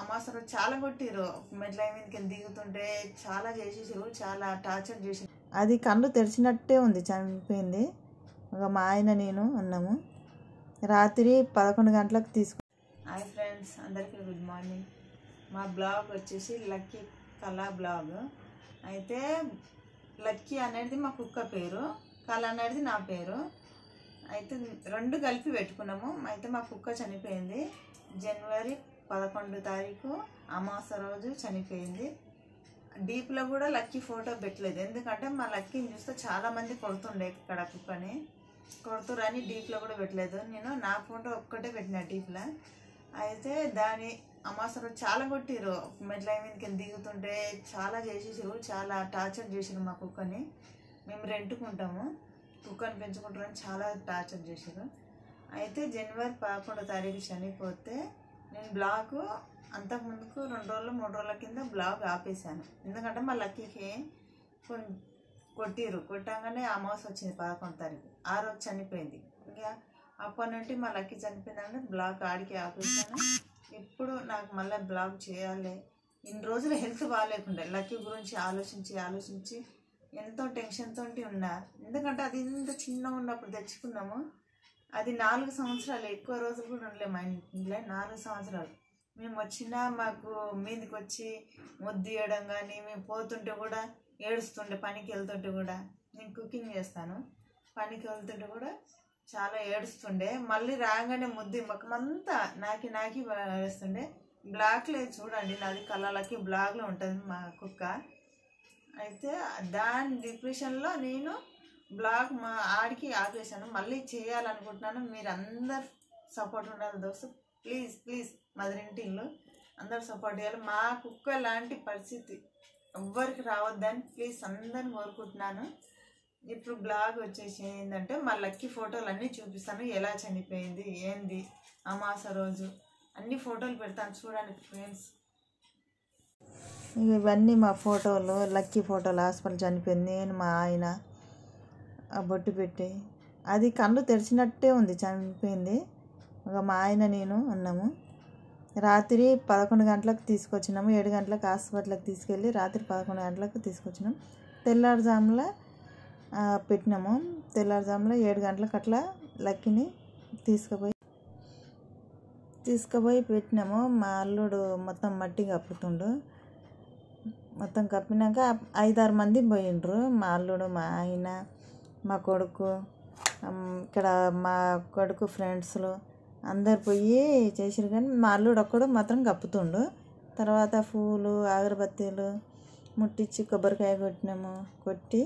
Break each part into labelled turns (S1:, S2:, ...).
S1: అమాసరు చాలా కొట్టిరు. మెట్ల మీదకి దిగుతుంటే చాలా చేసేసారు, చాలా టార్చర్ చేసి. అది కళ్ళు తెరిచినట్టే ఉంది, చనిపోయింది. ఒక మా ఆయన నేను ఉన్నాము. రాత్రి 11 గంటలకు తీసుకు. హాయ్ ఫ్రెండ్స్, అందరికీ గుడ్ మార్నింగ్. మా బ్లాగ్ వచ్చేసి లక్కీ కళా బ్లాగ్. అయితే లక్కీ అనేది మా కుక్క పేరు, కళ అనేది నా పేరు. అయితే రెండు కలిపి పెట్టుకున్నాము. అయితే మా కుక్క చనిపోయింది జనవరి 11 తారీఖు అమావాస రోజు చనిపోయింది. డీప్లో కూడా లక్కీ ఫోటో పెట్టలేదు, ఎందుకంటే మా లక్కీని చూస్తే చాలామంది కొడుతుండే ఇక్కడ కుక్కని కొడుతురని డీప్లో కూడా పెట్టలేదు. నేను నా ఫోటో ఒక్కటే పెట్టిన డీప్లో. అయితే దాని అమావాస రోజు చాలా కొట్టిరు. మెట్ల మీదకి దిగుతుంటే చాలా చేసేసారు, చాలా టార్చర్ చేసారు మా కుక్కని. మేము రెంట్కుంటాము, కుక్కని పెంచుకుంటారని చాలా టార్చర్ చేసారు. అయితే జనవరి 11 తారీఖు చనిపోతే నేను బ్లాగ్ అంతకుముందుకు 2 రోజులు 3 రోజుల కింద బ్లాగ్ ఆపేశాను. ఎందుకంటే మా లక్కీకి కొట్టిరు. కొట్టంగానే అమావాస వచ్చింది 11 తారీఖు, ఆ రోజు చనిపోయింది. ఇంకా అప్పటి నుండి మా లక్కీ చనిపోయిందంటే బ్లాగ్ ఆడికి ఆపేశాను. ఇప్పుడు నాకు మళ్ళీ బ్లాగ్ చేయాలి. ఇన్ని రోజులు హెల్త్ బాగాలేకుండే, లక్కీ గురించి ఆలోచించి ఎంతో టెన్షన్తో ఉన్నా. ఎందుకంటే అది ఇంత చిన్నగా ఉన్నప్పుడు తెచ్చుకున్నాము. అది 4 సంవత్సరాలు, ఎక్కువ రోజులు కూడా ఉండలే మా ఇంట్లో. 4 సంవత్సరాలు మేము వచ్చినా మాకు మీదికి వచ్చి ముద్దియడం కానీ, మేము పోతుంటే కూడా ఏడుస్తుండే. పనికి వెళ్తుంటే కూడా, నేను కుకింగ్ చేస్తాను, పనికి వెళ్తుంటే కూడా చాలా ఏడుస్తుండే. మళ్ళీ రాగానే ముద్ది మొక్కమంతా నాకి ఏడుస్తుండే. బ్లాక్లో చూడండి, నాది కళ్ళకి బ్లాక్లో ఉంటుంది మా కుక్క. అయితే దాని డిప్రెషన్లో నేను బ్లాగ్ మా ఆడికి ఆపేశాను. మళ్ళీ చేయాలనుకుంటున్నాను. మీరు అందరు సపోర్ట్ ఉండాలి దోస్తు. ప్లీజ్ మదరింటిల్లో అందరు సపోర్ట్ చేయాలి. మా కుక్క లాంటి పరిస్థితి ఎవ్వరికి రావద్దని ప్లీజ్ అందరిని కోరుకుంటున్నాను. ఇప్పుడు బ్లాగ్ వచ్చేసి ఏంటంటే మా లక్కీ ఫోటోలు అన్నీ చూపిస్తాను, ఎలా చనిపోయింది ఏంది అమావాస రోజు అన్ని ఫోటోలు పెడతాను, చూడండి ఫ్రెండ్స్. ఇవన్నీ మా ఫోటోలు, లక్కీ ఫోటోలు. హాస్పిటల్ చనిపోయింది, నేను మా ఆయన ఆ బొట్టు పెట్టి. అది కళ్ళు తెరిచినట్టే ఉంది, చనిపోయింది. ఒక మా ఆయన నేను ఉన్నాము. రాత్రి 11 గంటలకు తీసుకొచ్చినాము. 7 గంటలకు హాస్పిటల్కి తీసుకెళ్ళి రాత్రి 11 గంటలకు తీసుకొచ్చినాం. తెల్లారుజాములో పెట్టినాము. తెల్లారుజాములో 7 గంటలకు అట్లా లక్కీని తీసుకుపోయి పెట్టినాము. మా అల్లుడు మొత్తం మట్టి కప్పుతుండు. మొత్తం కప్పినాక 5-6 మంది పోయిండ్రు. మా అల్లుడు, మా ఆయన, మా కొడుకు, ఇక్కడ మా కొడుకు ఫ్రెండ్స్లు అందరు పోయి చేసిరు. కానీ మా అల్లుడు ఒక్కడు మాత్రం కప్పుతుండు. తర్వాత పూలు, అగరబత్తీలు ముట్టించి కొబ్బరికాయ కొట్టి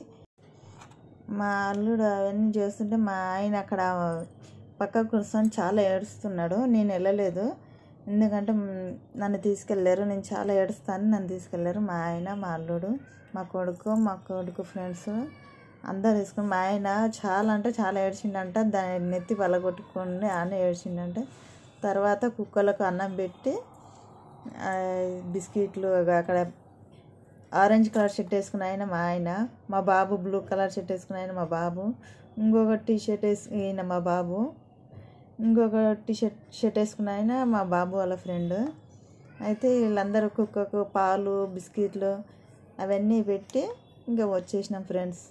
S1: మా అల్లుడు అవన్నీ చేస్తుంటే మా ఆయన అక్కడ పక్కకు కూర్చొని చాలా ఏడుస్తున్నాడు. నేను వెళ్ళలేదు, ఎందుకంటే నన్ను తీసుకెళ్ళారు. నేను చాలా ఏడుస్తాను, నన్ను తీసుకెళ్ళారు. మా ఆయన, మా అల్లుడు, మా కొడుకు ఫ్రెండ్స్ అందరు తీసుకుని. మా ఆయన చాలా అంటే చాలా ఏడ్చిండంట. దాన్ని నెత్తి పలగొట్టుకొని ఆయన ఏడ్చిండంటే. తర్వాత కుక్కలకు అన్నం పెట్టి బిస్కెట్లు, అక్కడ ఆరెంజ్ కలర్ షర్ట్ వేసుకుని ఆయన మా ఆయన, మా బాబు బ్లూ కలర్ షర్ట్ వేసుకుని ఆయన మా బాబు, ఇంకొక టీషర్ట్ వేసుకున్న మా బాబు, ఇంకొక షర్ట్ వేసుకున్న ఆయన మా బాబు వాళ్ళ ఫ్రెండ్. అయితే వీళ్ళందరూ కుక్కకు పాలు, బిస్కెట్లు అవన్నీ పెట్టి ఇంకా వచ్చేసినాం ఫ్రెండ్స్.